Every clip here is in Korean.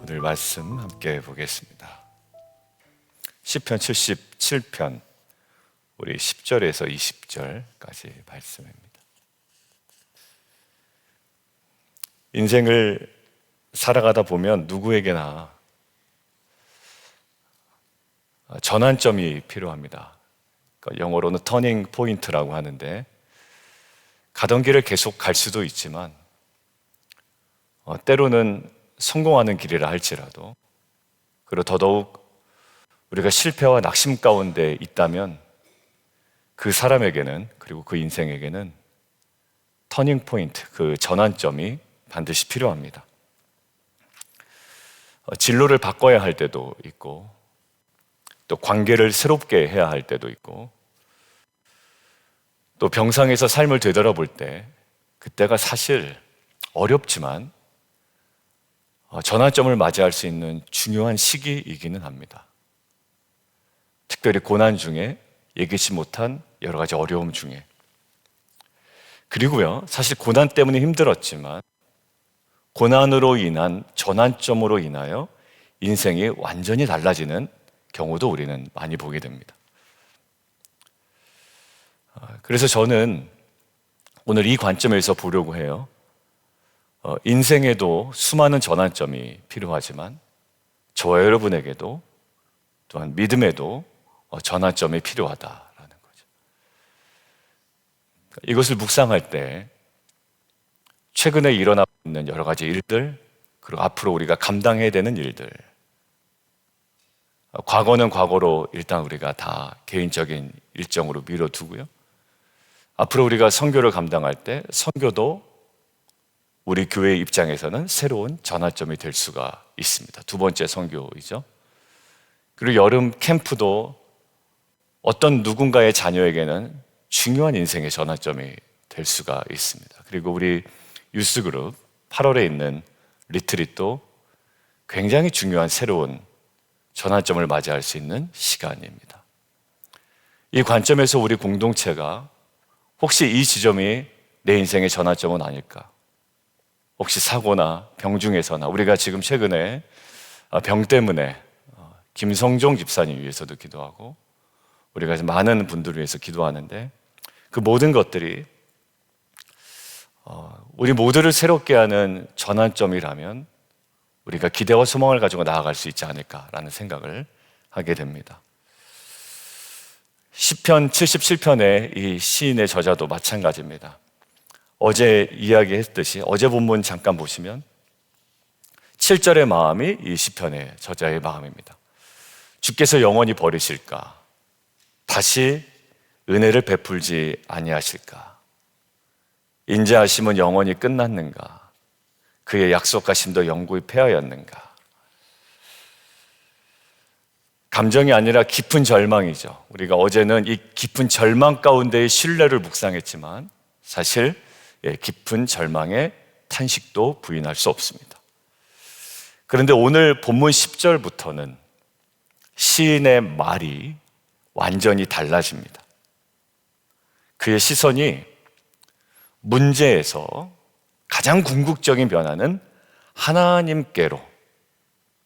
오늘 말씀 함께 보겠습니다. 시편 77편 우리 10절에서 20절까지 말씀입니다. 인생을 살아가다 보면 누구에게나 전환점이 필요합니다. 그러니까 영어로는 터닝 포인트라고 하는데, 가던 길을 계속 갈 수도 있지만 때로는 성공하는 길이라 할지라도, 그리고 더더욱 우리가 실패와 낙심 가운데 있다면 그 사람에게는, 그리고 그 인생에게는 터닝 포인트, 그 전환점이 반드시 필요합니다. 진로를 바꿔야 할 때도 있고, 또 관계를 새롭게 해야 할 때도 있고, 또 병상에서 삶을 되돌아볼 때 그때가 사실 어렵지만 전환점을 맞이할 수 있는 중요한 시기이기는 합니다. 특별히 고난 중에, 예기치 못한 여러 가지 어려움 중에, 그리고요, 사실 고난 때문에 힘들었지만 고난으로 인한 전환점으로 인하여 인생이 완전히 달라지는 경우도 우리는 많이 보게 됩니다. 그래서 저는 오늘 이 관점에서 보려고 해요. 인생에도 수많은 전환점이 필요하지만 저와 여러분에게도 또한 믿음에도 전환점이 필요하다라는 거죠. 이것을 묵상할 때 최근에 일어나고 있는 여러 가지 일들, 그리고 앞으로 우리가 감당해야 되는 일들, 과거는 과거로 일단 우리가 다 개인적인 일정으로 미뤄두고요, 앞으로 우리가 선교를 감당할 때 선교도 우리 교회 입장에서는 새로운 전환점이 될 수가 있습니다. 두 번째 선교이죠. 그리고 여름 캠프도 어떤 누군가의 자녀에게는 중요한 인생의 전환점이 될 수가 있습니다. 그리고 우리 유스그룹 8월에 있는 리트릿도 굉장히 중요한 새로운 전환점을 맞이할 수 있는 시간입니다. 이 관점에서 우리 공동체가 혹시 이 지점이 내 인생의 전환점은 아닐까? 혹시 사고나 병 중에서나, 우리가 지금 최근에 병 때문에 김성종 집사님 위해서도 기도하고 우리가 많은 분들을 위해서 기도하는데, 그 모든 것들이 우리 모두를 새롭게 하는 전환점이라면 우리가 기대와 소망을 가지고 나아갈 수 있지 않을까라는 생각을 하게 됩니다. 시편 77편의 이 시인의 저자도 마찬가지입니다. 어제 이야기했듯이, 어제 본문 잠깐 보시면 7절의 마음이 이 시편의 저자의 마음입니다. 주께서 영원히 버리실까? 다시 은혜를 베풀지 아니하실까? 인자하심은 영원히 끝났는가? 그의 약속하심도 영구히 폐하였는가? 감정이 아니라 깊은 절망이죠. 우리가 어제는 이 깊은 절망 가운데의 신뢰를 묵상했지만 사실 깊은 절망의 탄식도 부인할 수 없습니다. 그런데 오늘 본문 10절부터는 시인의 말이 완전히 달라집니다. 그의 시선이 문제에서 가장 궁극적인 변화는 하나님께로,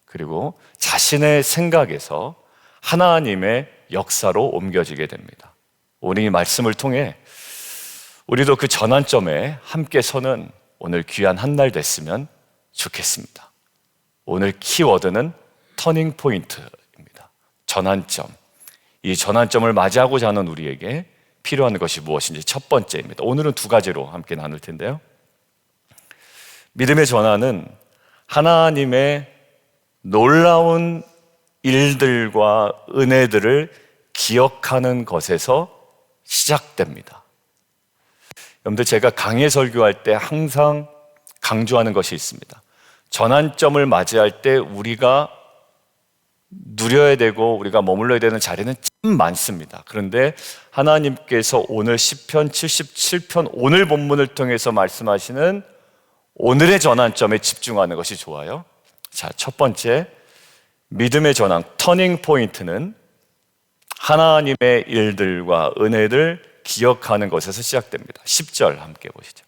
그리고 자신의 생각에서 하나님의 역사로 옮겨지게 됩니다. 오늘 이 말씀을 통해 우리도 그 전환점에 함께 서는 오늘 귀한 한 날 됐으면 좋겠습니다. 오늘 키워드는 터닝 포인트입니다. 전환점. 이 전환점을 맞이하고자 하는 우리에게 필요한 것이 무엇인지 첫 번째입니다. 오늘은 두 가지로 함께 나눌 텐데요. 믿음의 전환은 하나님의 놀라운 일들과 은혜들을 기억하는 것에서 시작됩니다. 여러분들, 제가 강의 설교할 때 항상 강조하는 것이 있습니다. 전환점을 맞이할 때 우리가 누려야 되고 우리가 머물러야 되는 자리는 참 많습니다. 그런데 하나님께서 오늘 시편 77편 오늘 본문을 통해서 말씀하시는 오늘의 전환점에 집중하는 것이 좋아요. 자, 첫 번째, 믿음의 전환, 터닝 포인트는 하나님의 일들과 은혜를 기억하는 것에서 시작됩니다. 10절 함께 보시죠.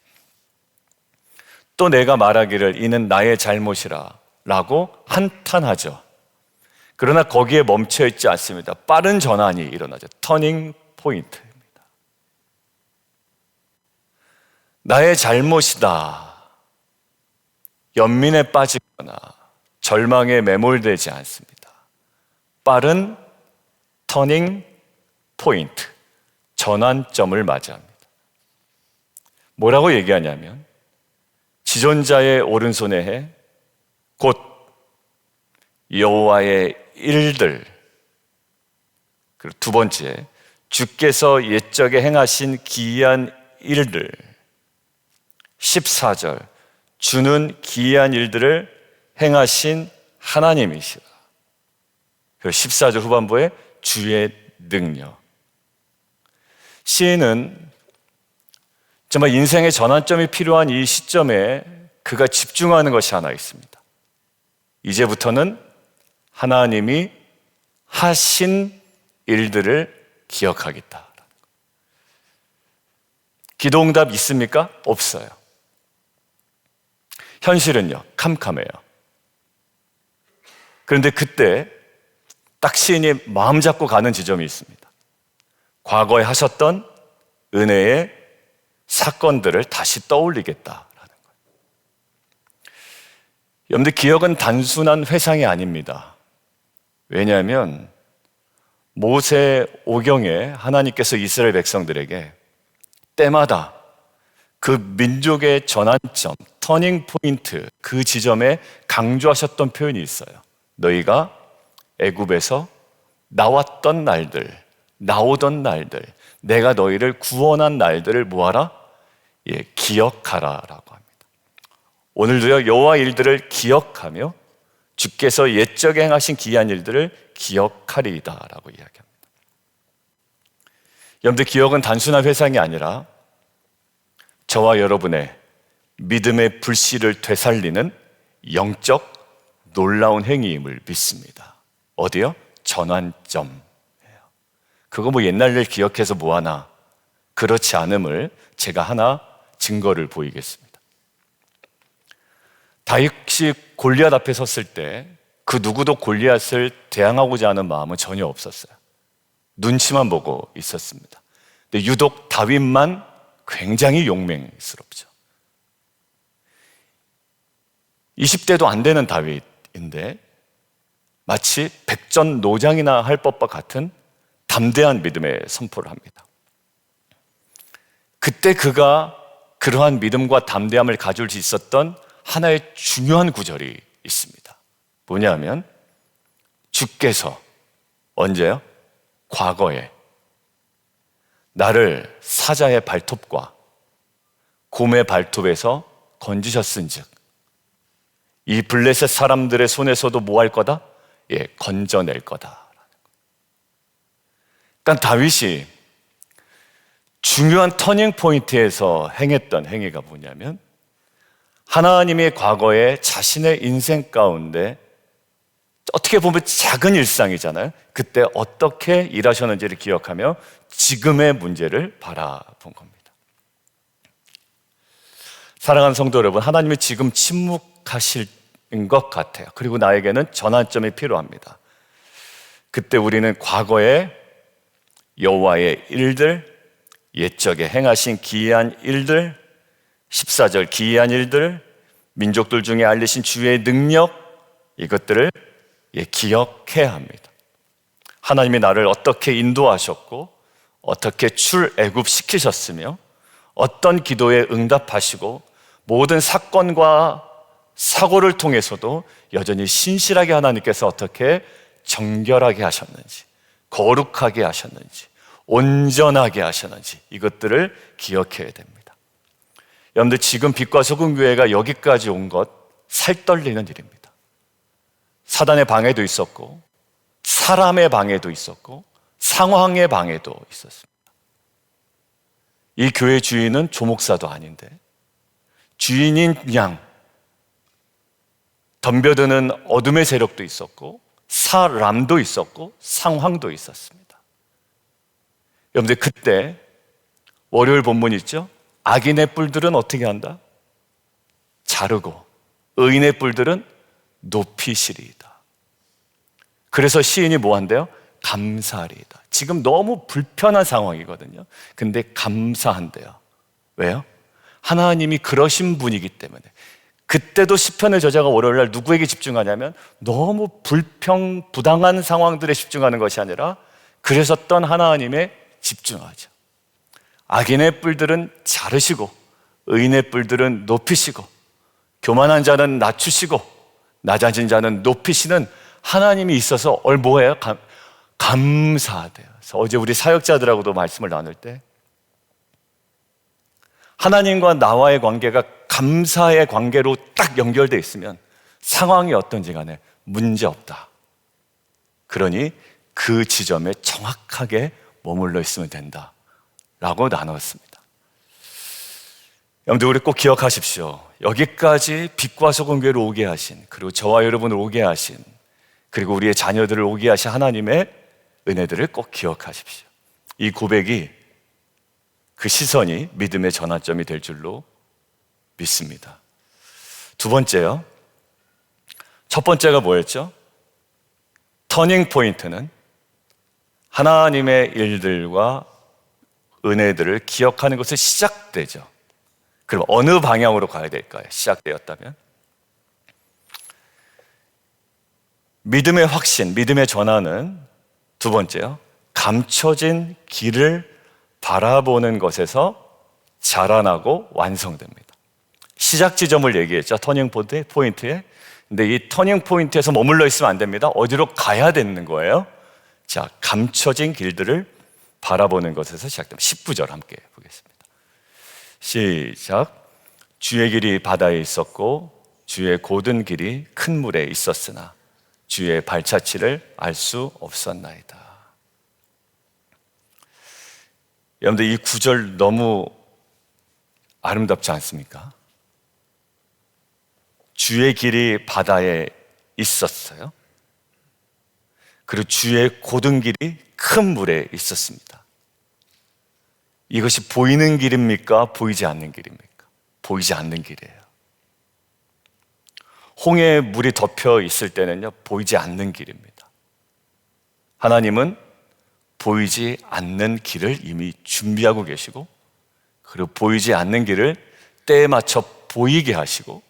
또 내가 말하기를 이는 나의 잘못이라 라고 한탄하죠. 그러나 거기에 멈춰 있지 않습니다. 빠른 전환이 일어나죠. 터닝 포인트입니다. 나의 잘못이다. 연민에 빠지거나 절망에 매몰되지 않습니다. 빠른 터닝 포인트, 전환점을 맞이합니다. 뭐라고 얘기하냐면 지존자의 오른손에 해 곧 여호와의 일들, 그리고 두 번째 주께서 옛적에 행하신 기이한 일들, 14절 주는 기이한 일들을 행하신 하나님이시라. 그리고 14절 후반부에 주의 능력. 시인은 정말 인생의 전환점이 필요한 이 시점에 그가 집중하는 것이 하나 있습니다. 이제부터는 하나님이 하신 일들을 기억하겠다. 기도응답 있습니까? 없어요. 현실은요, 캄캄해요. 그런데 그때 딱 시인이 마음 잡고 가는 지점이 있습니다. 과거에 하셨던 은혜의 사건들을 다시 떠올리겠다라는 거예요. 여러분들, 기억은 단순한 회상이 아닙니다. 왜냐하면 모세 오경에 하나님께서 이스라엘 백성들에게 때마다 그 민족의 전환점, 터닝 포인트, 그 지점에 강조하셨던 표현이 있어요. 너희가 애굽에서 나왔던 날들, 나오던 날들, 내가 너희를 구원한 날들을 뭐하라? 기억하라라고 합니다. 오늘도요, 여호와 일들을 기억하며 주께서 옛적에 행하신 기이한 일들을 기억하리이다라고 이야기합니다. 여러분들, 기억은 단순한 회상이 아니라 저와 여러분의 믿음의 불씨를 되살리는 영적 놀라운 행위임을 믿습니다. 어디요? 전환점. 그거 뭐 옛날 일 기억해서 뭐하나? 그렇지 않음을 제가 하나 증거를 보이겠습니다. 다윗이 골리앗 앞에 섰을 때 그 누구도 골리앗을 대항하고자 하는 마음은 전혀 없었어요. 눈치만 보고 있었습니다. 근데 유독 다윗만 굉장히 용맹스럽죠. 20대도 안 되는 다윗인데 마치 백전노장이나 할 법과 같은 담대한 믿음의 선포를 합니다. 그때 그가 그러한 믿음과 담대함을 가질 수 있었던 하나의 중요한 구절이 있습니다. 뭐냐면 주께서 언제요? 과거에 나를 사자의 발톱과 곰의 발톱에서 건지셨은즉 이 블레셋 사람들의 손에서도 뭐 할 거다? 건져낼 거다. 그러니까 다윗이 중요한 터닝 포인트에서 행했던 행위가 뭐냐면 하나님의 과거에 자신의 인생 가운데 어떻게 보면 작은 일상이잖아요. 그때 어떻게 일하셨는지를 기억하며 지금의 문제를 바라본 겁니다. 사랑하는 성도 여러분, 하나님이 지금 침묵하실 것 같아요. 그리고 나에게는 전환점이 필요합니다. 그때 우리는 과거에 여호와의 일들, 옛적에 행하신 기이한 일들, 14절 기이한 일들, 민족들 중에 알리신 주의 능력, 이것들을 기억해야 합니다. 하나님이 나를 어떻게 인도하셨고 어떻게 출애굽시키셨으며 어떤 기도에 응답하시고 모든 사건과 사고를 통해서도 여전히 신실하게 하나님께서 어떻게 정결하게 하셨는지, 거룩하게 하셨는지, 온전하게 하셨는지 이것들을 기억해야 됩니다. 여러분들, 지금 빛과 소금 교회가 여기까지 온 것 살떨리는 일입니다. 사단의 방해도 있었고 사람의 방해도 있었고 상황의 방해도 있었습니다. 이 교회 주인은 조목사도 아닌데 주인인 양, 덤벼드는 어둠의 세력도 있었고 사람도 있었고 상황도 있었습니다. 여러분들, 그때 월요일 본문 있죠? 악인의 뿔들은 어떻게 한다? 자르고 의인의 뿔들은 높이시리이다. 그래서 시인이 뭐 한대요? 감사하리이다. 지금 너무 불편한 상황이거든요. 근데 감사한대요. 왜요? 하나님이 그러신 분이기 때문에. 그때도 시편의 저자가 월요일날 누구에게 집중하냐면 너무 부당한 상황들에 집중하는 것이 아니라 그러셨던 하나님에 집중하죠. 악인의 뿔들은 자르시고 의인의 뿔들은 높이시고 교만한 자는 낮추시고 낮아진 자는 높이시는 하나님이 있어서 뭐예요? 감사하대요. 그래서 어제 우리 사역자들하고도 말씀을 나눌 때 하나님과 나와의 관계가 감사의 관계로 딱 연결되어 있으면 상황이 어떤지 간에 문제없다. 그러니 그 지점에 정확하게 머물러 있으면 된다 라고 나눴습니다. 여러분들 우리 꼭 기억하십시오. 여기까지 빛과 소금 교회로 오게 하신, 그리고 저와 여러분을 오게 하신, 그리고 우리의 자녀들을 오게 하신 하나님의 은혜들을 꼭 기억하십시오. 이 고백이 그 시선이 믿음의 전환점이 될 줄로 믿습니다. 두 번째요. 첫 번째가 뭐였죠? 터닝 포인트는 하나님의 일들과 은혜들을 기억하는 것을 시작되죠. 그럼 어느 방향으로 가야 될까요? 시작되었다면 믿음의 확신, 믿음의 전환은 두 번째요, 감춰진 길을 바라보는 것에서 자라나고 완성됩니다. 시작 지점을 얘기했죠. 터닝 포인트에. 근데 이 터닝 포인트에서 머물러 있으면 안 됩니다. 어디로 가야 되는 거예요? 자, 감춰진 길들을 바라보는 것에서 시작됩니다. 19절 함께 보겠습니다. 시작. 주의 길이 바다에 있었고 주의 고든 길이 큰 물에 있었으나 주의 발자취를 알 수 없었나이다. 여러분들 이 구절 너무 아름답지 않습니까? 주의 길이 바다에 있었어요. 그리고 주의 고든 길이 큰 물에 있었습니다. 이것이 보이는 길입니까? 보이지 않는 길입니까? 보이지 않는 길이에요. 홍해에 물이 덮여 있을 때는요, 보이지 않는 길입니다. 하나님은 보이지 않는 길을 이미 준비하고 계시고, 그리고 보이지 않는 길을 때에 맞춰 보이게 하시고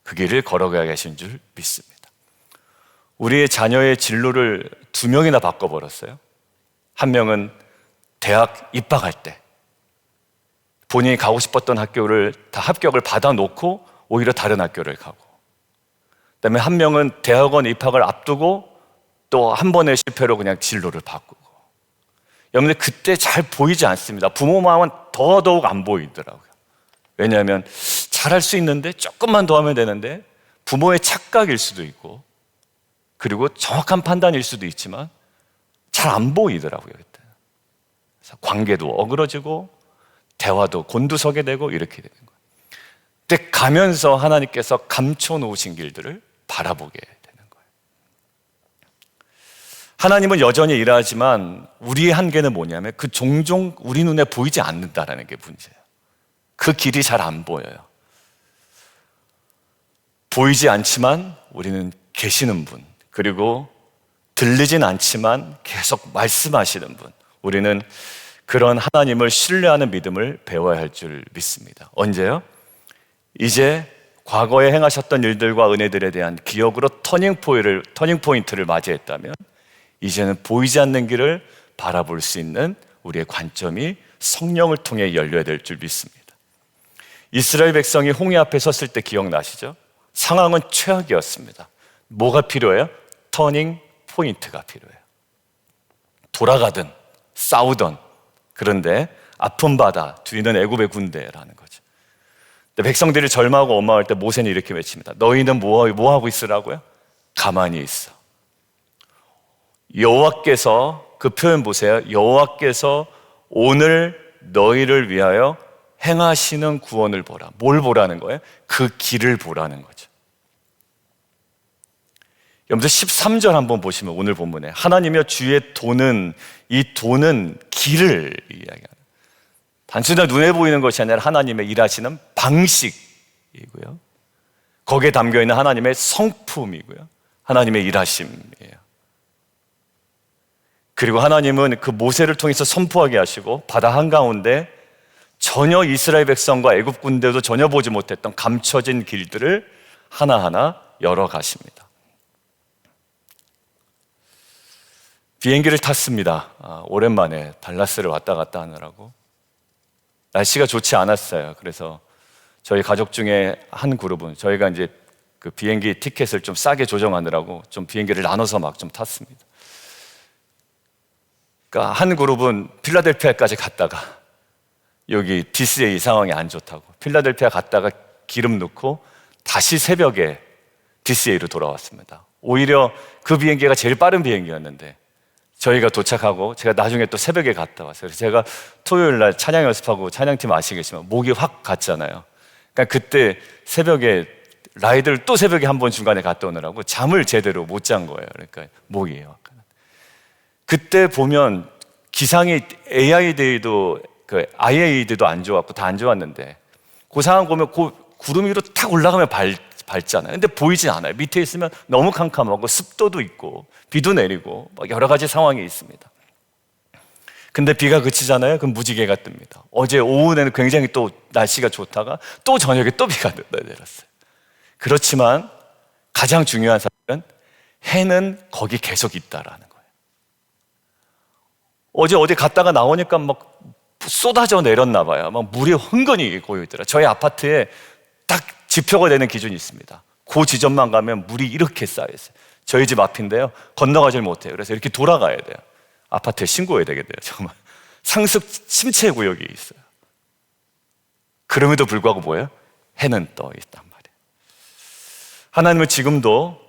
그 길을 걸어가게 하신 줄 믿습니다. 우리의 자녀의 진로를 두 명이나 바꿔버렸어요. 한 명은 대학 입학할 때 본인이 가고 싶었던 학교를 다 합격을 받아놓고 오히려 다른 학교를 가고, 그다음에 한 명은 대학원 입학을 앞두고 또 한 번의 실패로 그냥 진로를 바꾸고. 여러분들 그때 잘 보이지 않습니다. 부모 마음은 더더욱 안 보이더라고요. 왜냐하면 잘할 수 있는데 조금만 더 하면 되는데 부모의 착각일 수도 있고, 그리고 정확한 판단일 수도 있지만 잘 안 보이더라고요. 그때. 그래서 관계도 어그러지고 대화도 곤두서게 되고 이렇게 되는 거예요. 그때 가면서 하나님께서 감춰놓으신 길들을 바라보게 되는 거예요. 하나님은 여전히 일하지만 우리의 한계는 뭐냐면 그 종종 우리 눈에 보이지 않는다라는 게 문제예요. 그 길이 잘 안 보여요. 보이지 않지만 우리는 계시는 분, 그리고 들리진 않지만 계속 말씀하시는 분, 우리는 그런 하나님을 신뢰하는 믿음을 배워야 할 줄 믿습니다. 언제요? 이제 과거에 행하셨던 일들과 은혜들에 대한 기억으로 터닝 포인트를 맞이했다면 이제는 보이지 않는 길을 바라볼 수 있는 우리의 관점이 성령을 통해 열려야 될 줄 믿습니다. 이스라엘 백성이 홍해 앞에 섰을 때 기억나시죠? 상황은 최악이었습니다. 뭐가 필요해요? 터닝 포인트가 필요해요. 돌아가든 싸우든, 그런데 아픈 바다, 뒤는 애굽의 군대라는 거죠. 백성들이 절망하고 원망할 때 모세는 이렇게 외칩니다. 너희는 뭐 하고 있으라고요? 가만히 있어. 여호와께서, 그 표현 보세요. 여호와께서 오늘 너희를 위하여 행하시는 구원을 보라. 뭘 보라는 거예요? 그 길을 보라는 거죠. 여러분들 13절 한번 보시면 오늘 본문에 하나님이여 주의 도는, 이 도는 길을 이야기하는, 단순히 눈에 보이는 것이 아니라 하나님의 일하시는 방식이고요. 거기에 담겨있는 하나님의 성품이고요, 하나님의 일하심이에요. 그리고 하나님은 그 모세를 통해서 선포하게 하시고 바다 한가운데 전혀 이스라엘 백성과 애굽 군대도 전혀 보지 못했던 감춰진 길들을 하나하나 열어가십니다. 비행기를 탔습니다. 오랜만에 달라스를 왔다 갔다 하느라고. 날씨가 좋지 않았어요. 그래서 저희 가족 중에 한 그룹은, 저희가 이제 그 비행기 티켓을 좀 싸게 조정하느라고 좀 비행기를 나눠서 막 좀 탔습니다. 그러니까 한 그룹은 필라델피아까지 갔다가 여기 DCA 상황이 안 좋다고 필라델피아 갔다가 기름 넣고 다시 새벽에 DCA로 돌아왔습니다. 오히려 그 비행기가 제일 빠른 비행기였는데 저희가 도착하고 제가 나중에 또 새벽에 갔다 왔어요. 그래서 제가 토요일 날 찬양 연습하고 찬양팀 아시겠지만 목이 확 갔잖아요. 그러니까 그때 새벽에 라이드를 또 새벽에 한 번 중간에 갔다 오느라고 잠을 제대로 못 잔 거예요. 그러니까 목이 약간. 그때 보면 기상이 AID도 그 IAD도 안 좋았고 다 안 좋았는데 그 상황 보면 그 구름 위로 탁 올라가면 밝잖아요. 근데 보이진 않아요. 밑에 있으면 너무 캄캄하고 습도도 있고 비도 내리고 막 여러 가지 상황이 있습니다. 근데 비가 그치잖아요. 그럼 무지개가 뜹니다. 어제 오후에는 굉장히 또 날씨가 좋다가 또 저녁에 또 비가 내렸어요. 그렇지만 가장 중요한 사실은 해는 거기 계속 있다라는 거예요. 어제 어디 갔다가 나오니까 막 쏟아져 내렸나 봐요. 막 물이 흥건히 고여 있더라. 저희 아파트에 딱 지표가 되는 기준이 있습니다. 그 지점만 가면 물이 이렇게 쌓여 있어요. 저희 집 앞인데요. 건너가질 못해요. 그래서 이렇게 돌아가야 돼요. 아파트에 신고해야 되겠네요. 정말 상습 침체 구역이 있어요. 그럼에도 불구하고 뭐예요? 해는 떠 있단 말이에요. 하나님은 지금도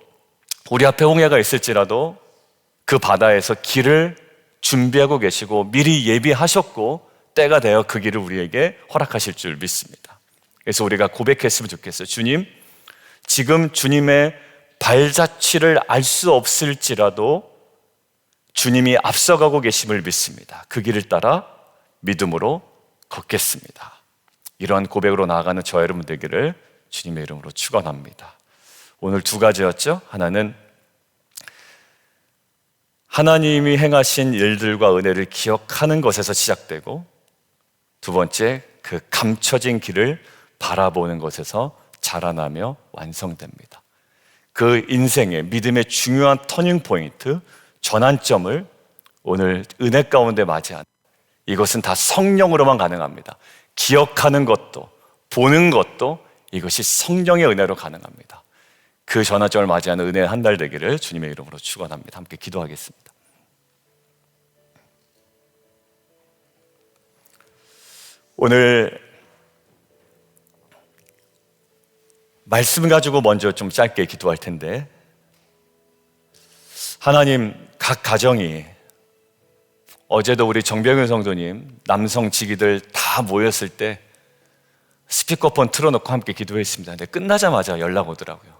우리 앞에 홍해가 있을지라도 그 바다에서 길을 준비하고 계시고 미리 예비하셨고 때가 되어 그 길을 우리에게 허락하실 줄 믿습니다. 그래서 우리가 고백했으면 좋겠어요. 주님, 지금 주님의 발자취를 알 수 없을지라도 주님이 앞서가고 계심을 믿습니다. 그 길을 따라 믿음으로 걷겠습니다. 이러한 고백으로 나아가는 저와 여러분 되기를 주님의 이름으로 축원합니다. 오늘 두 가지였죠. 하나는 하나님이 행하신 일들과 은혜를 기억하는 것에서 시작되고, 두 번째, 그 감춰진 길을 바라보는 것에서 자라나며 완성됩니다. 그 인생의 믿음의 중요한 터닝 포인트, 전환점을 오늘 은혜 가운데 맞이한, 이것은 다 성령으로만 가능합니다. 기억하는 것도 보는 것도 이것이 성령의 은혜로 가능합니다. 그 전환점을 맞이하는 은혜의 한 달 되기를 주님의 이름으로 축원합니다. 함께 기도하겠습니다. 오늘 말씀 가지고 먼저 좀 짧게 기도할 텐데, 하나님, 각 가정이, 어제도 우리 정병윤 성도님 남성 지기들 다 모였을 때 스피커폰 틀어놓고 함께 기도했습니다. 근데 끝나자마자 연락 오더라고요.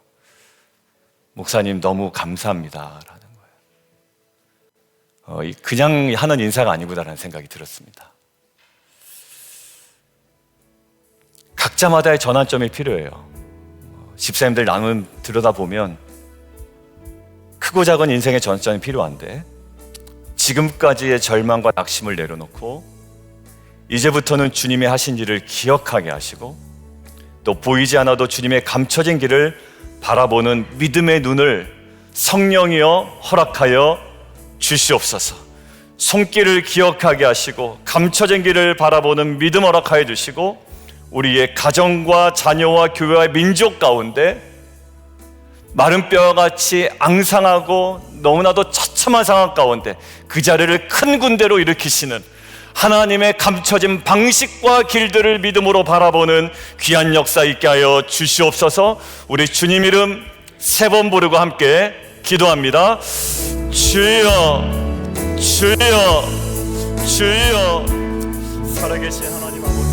목사님 너무 감사합니다 라는 거예요. 그냥 하는 인사가 아니구나라는 생각이 들었습니다. 각자마다의 전환점이 필요해요. 집사님들 나눔 들여다보면 크고 작은 인생의 전환점이 필요한데, 지금까지의 절망과 낙심을 내려놓고 이제부터는 주님이 하신 일을 기억하게 하시고, 또 보이지 않아도 주님의 감춰진 길을 바라보는 믿음의 눈을 성령이여 허락하여 주시옵소서. 손길을 기억하게 하시고 감춰진 길을 바라보는 믿음 허락하여 주시고, 우리의 가정과 자녀와 교회와 민족 가운데 마른 뼈와 같이 앙상하고 너무나도 처참한 상황 가운데 그 자리를 큰 군대로 일으키시는 하나님의 감춰진 방식과 길들을 믿음으로 바라보는 귀한 역사 있게 하여 주시옵소서. 우리 주님 이름 3번 부르고 함께 기도합니다. 주여, 주여, 주여. 살아계신 하나님 아버지,